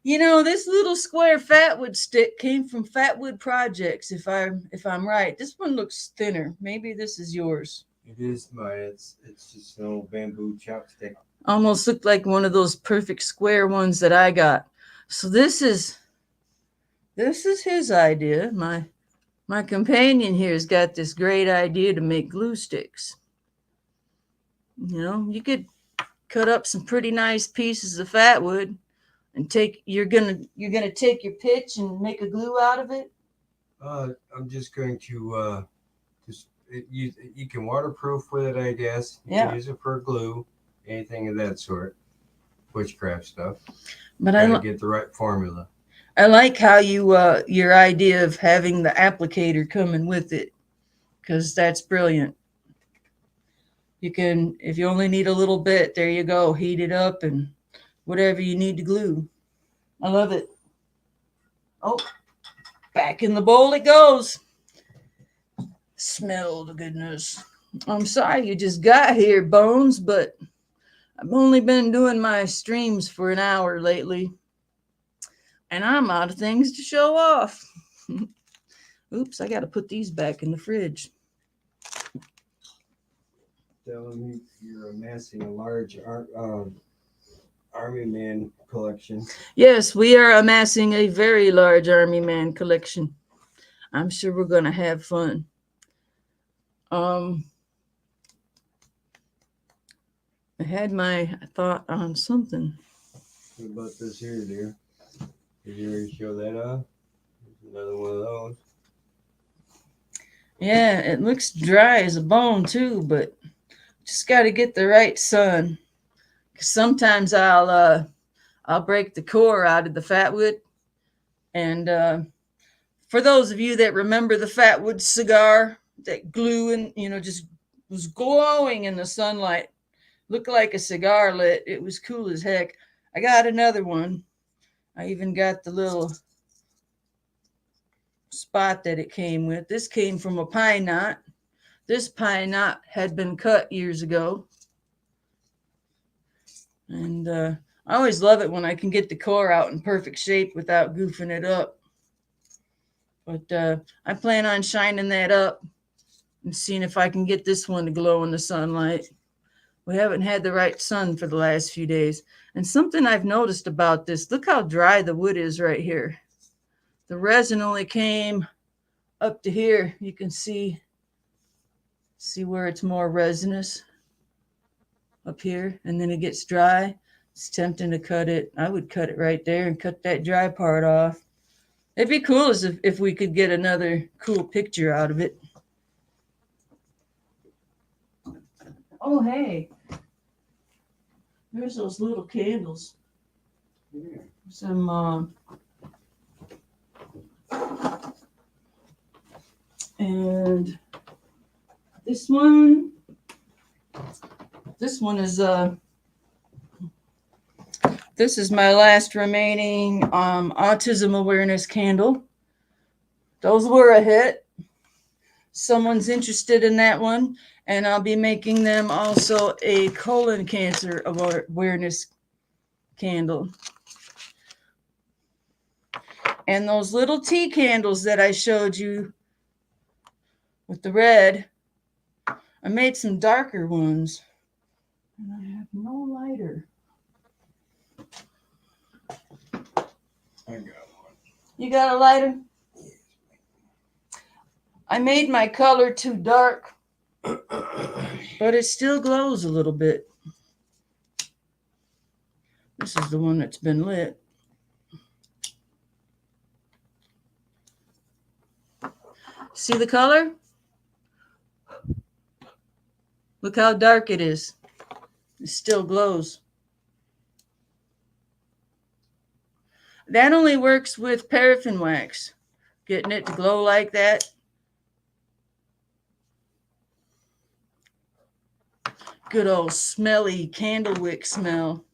This little square fatwood stick came from Fatwood Projects, if I'm right. This one looks thinner. Maybe this is yours. It is mine. It's just an old bamboo chopstick. Almost looked like one of those perfect square ones that I got. So this is his idea. My companion here has got this great idea to make glue sticks. You could cut up some pretty nice pieces of fatwood and you're gonna take your pitch and make a glue out of it. I'm just going to you can waterproof with it, I guess. You can use it for glue, anything of that sort, witchcraft stuff. But gotta get the right formula. I like how your idea of having the applicator coming with it, because that's brilliant. You can, if you only need a little bit, there you go, heat it up and whatever you need to glue. I love it. Oh, Back in the bowl it goes. Smell the goodness. I'm sorry you just got here, Bones, but I've only been doing my streams for an hour lately, and I'm out of things to show off. Oops, I got to put these back in the fridge. Telling me you're amassing a large Army Man collection. Yes, we are amassing a very large Army Man collection. I'm sure we're going to have fun. I had my thought on something. What about this here, dear? Did you already show that off? Another one of those. Yeah, it looks dry as a bone too, but just got to get the right sun. 'Cause sometimes I'll break the core out of the Fatwood, and for those of you that remember the Fatwood cigar, that glue and just was glowing in the sunlight, looked like a cigar lit. It was cool as heck. I got another one. I even got the little spot that it came with. This came from a pine knot. This pine knot had been cut years ago. And I always love it when I can get the core out in perfect shape without goofing it up. But I plan on shining that up and seeing if I can get this one to glow in the sunlight. We haven't had the right sun for the last few days. And something I've noticed about this, look how dry the wood is right here. The resin only came up to here. You can see where it's more resinous up here, and then it gets dry. It's tempting to cut it. I would cut it right there and cut that dry part off. It'd be cool as if we could get another cool picture out of it. Oh, hey. There's those little candles. Yeah. Some, and this one is, this is my last remaining autism awareness candle. Those were a hit. Someone's interested in that one, and I'll be making them also a colon cancer awareness candle. And those little tea candles that I showed you with the red, I made some darker ones, and I have no lighter. I got one. You got a lighter? I made my color too dark, but it still glows a little bit. This is the one that's been lit. See the color? Look how dark it is. It still glows. That only works with paraffin wax. Getting it to glow like that. Good old smelly candle wick smell.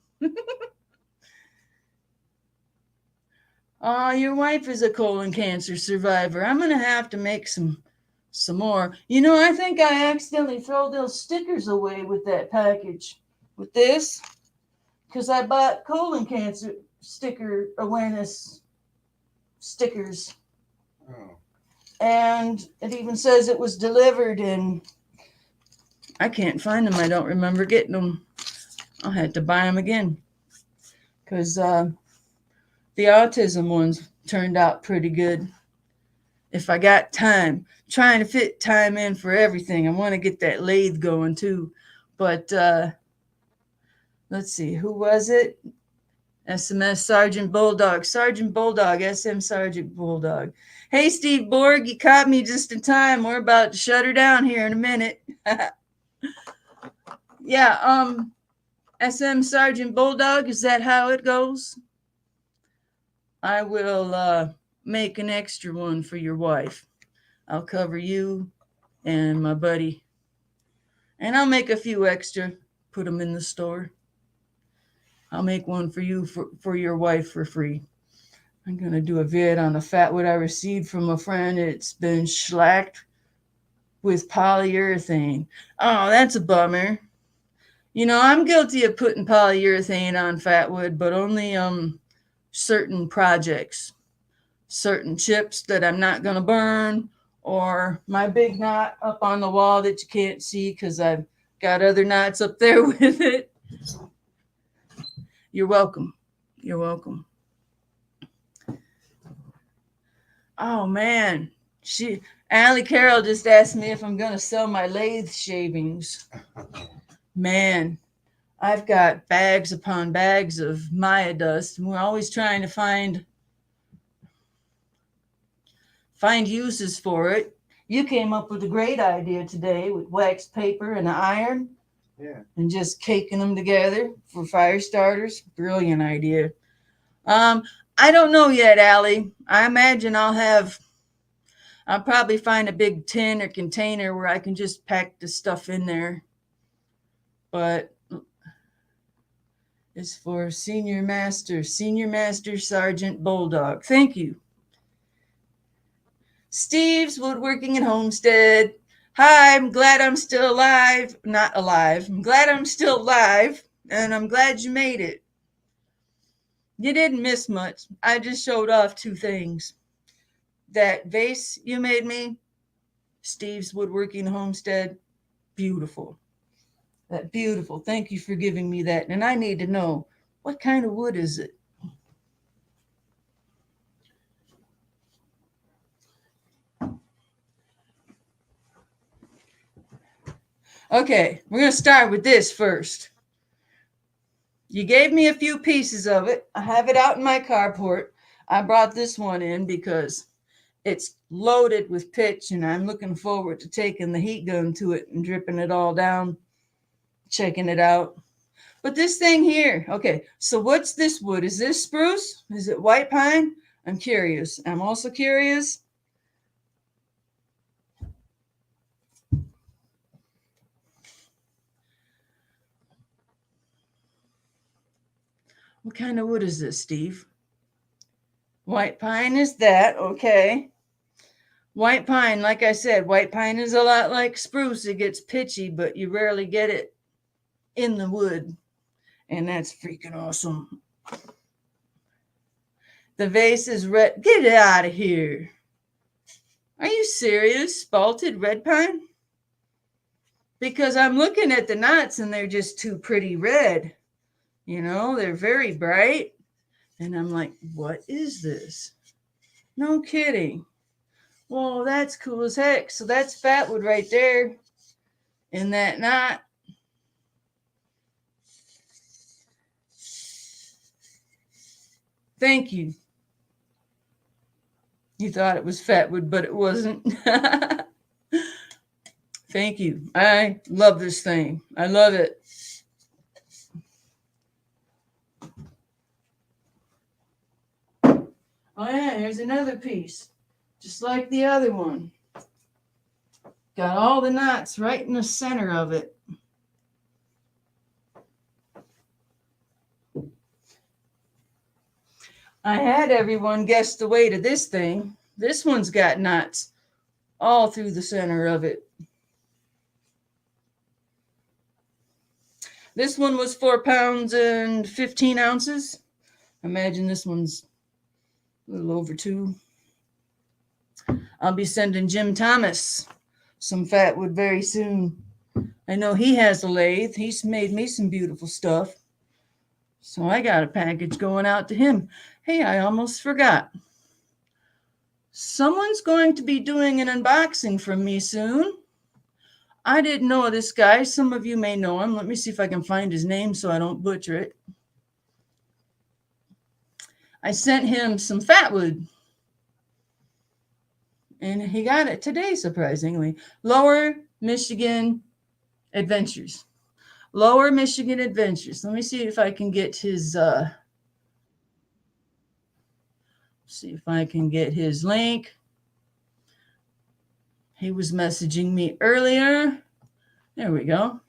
Oh, your wife is a colon cancer survivor. I'm going to have to make some more. I think I accidentally throw those stickers away with that package. With this. Because I bought colon cancer sticker awareness stickers. Oh. And it even says it was delivered, and I can't find them. I don't remember getting them. I'll have to buy them again. Because the autism ones turned out pretty good. If I got time. Trying to fit time in for everything. I want to get that lathe going too. But let's see. Who was it? SMS Sergeant Bulldog. Sergeant Bulldog. SM Sergeant Bulldog. Hey, Steve Borg. You caught me just in time. We're about to shut her down here in a minute. Yeah. SM Sergeant Bulldog. Is that how it goes? I will make an extra one for your wife. I'll cover you and my buddy. And I'll make a few extra. Put them in the store. I'll make one for you for your wife for free. I'm going to do a vid on the fatwood I received from a friend. It's been shellacked with polyurethane. Oh, that's a bummer. You know, I'm guilty of putting polyurethane on fatwood, but only certain projects, certain chips that I'm not going to burn, or my big knot up on the wall that you can't see because I've got other knots up there with it. You're welcome. You're welcome. Oh man, Allie Carroll just asked me if I'm gonna sell my lathe shavings. Man, I've got bags upon bags of Maya dust, and we're always trying to find uses for it. You came up with a great idea today with wax paper and iron. Yeah. And just caking them together for fire starters. Brilliant idea. I don't know yet, Allie. I imagine I'll probably find a big tin or container where I can just pack the stuff in there. But it's for Senior Master Sergeant Bulldog. Thank you. Steve's Woodworking and Homestead. Hi, I'm glad I'm still alive. Not alive. I'm glad I'm still alive, and I'm glad you made it. You didn't miss much. I just showed off two things. That vase you made me, Steve's Woodworking Homestead, beautiful. That beautiful. Thank you for giving me that. And I need to know, what kind of wood is it? Okay, we're going to start with this first. You gave me a few pieces of it. I have it out in my carport. I brought this one in because it's loaded with pitch, and I'm looking forward to taking the heat gun to it and dripping it all down, checking it out. But this thing here, okay, so what's this wood? Is this spruce? Is it white pine? I'm curious. I'm also curious. What kind of wood is this, Steve? White pine is that, okay. White pine, like I said, white pine is a lot like spruce. It gets pitchy, but you rarely get it in the wood. And that's freaking awesome. The vase is red. Get it out of here. Are you serious? Spalted red pine? Because I'm looking at the knots and they're just too pretty red. You know, they're very bright. And I'm like, what is this? No kidding. Well, that's cool as heck. So that's Fatwood right there in that knot. Thank you. You thought it was Fatwood, but it wasn't. Thank you. I love this thing. I love it. Oh yeah, here's another piece. Just like the other one. Got all the knots right in the center of it. I had everyone guess the weight of this thing. This one's got knots all through the center of it. This one was 4 pounds and 15 ounces. Imagine this one's a little over 2. I'll be sending Jim Thomas some Fatwood very soon. I know he has a lathe. He's made me some beautiful stuff. So I got a package going out to him. Hey, I almost forgot. Someone's going to be doing an unboxing from me soon. I didn't know this guy. Some of you may know him. Let me see if I can find his name so I don't butcher it. I sent him some Fatwood. And he got it today, surprisingly. Lower Michigan Adventures. Lower Michigan Adventures. Let me see if I can get his link. He was messaging me earlier. There we go.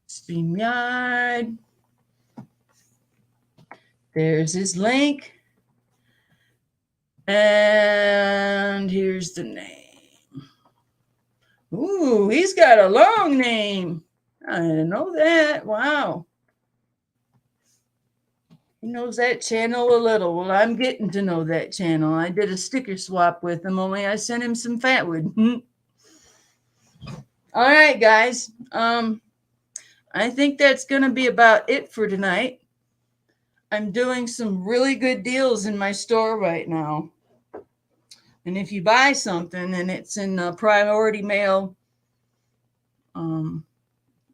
StreamYard. There's his link. And here's the name. Ooh, he's got a long name. I didn't know that. Wow. He knows that channel a little. Well, I'm getting to know that channel. I did a sticker swap with him, only I sent him some Fatwood. All right, guys. I think that's going to be about it for tonight. I'm doing some really good deals in my store right now. And if you buy something and it's in priority mail, and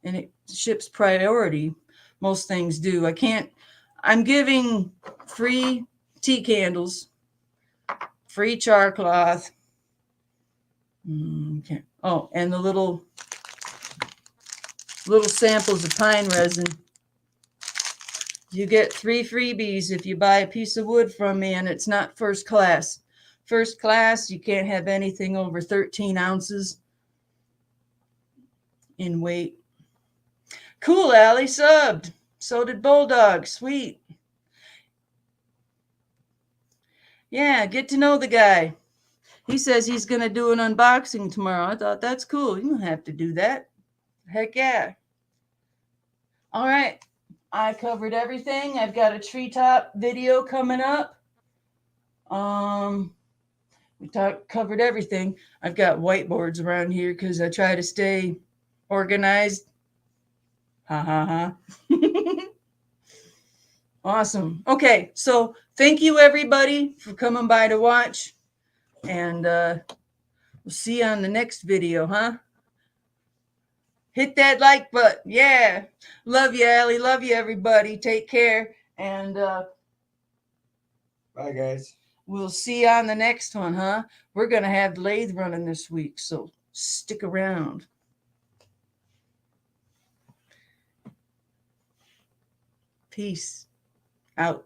it ships priority, most things do. I'm giving free tea candles, free char cloth. Okay. Oh, and the little samples of pine resin. You get 3 freebies if you buy a piece of wood from me, and it's not first class. First class, you can't have anything over 13 ounces in weight. Cool, Allie subbed. So did Bulldog. Sweet. Yeah, get to know the guy. He says he's going to do an unboxing tomorrow. I thought that's cool. You don't have to do that. Heck yeah. All right. I covered everything. I've got a treetop video coming up. We covered everything. I've got whiteboards around here because I try to stay organized. Ha ha ha. Awesome. Okay, so thank you everybody for coming by to watch, and we'll see you on the next video, huh? Hit that like button. Yeah. Love you, Allie. Love you, everybody. Take care, and Bye, guys. We'll see you on the next one, huh? We're going to have the lathe running this week, so stick around. Peace out.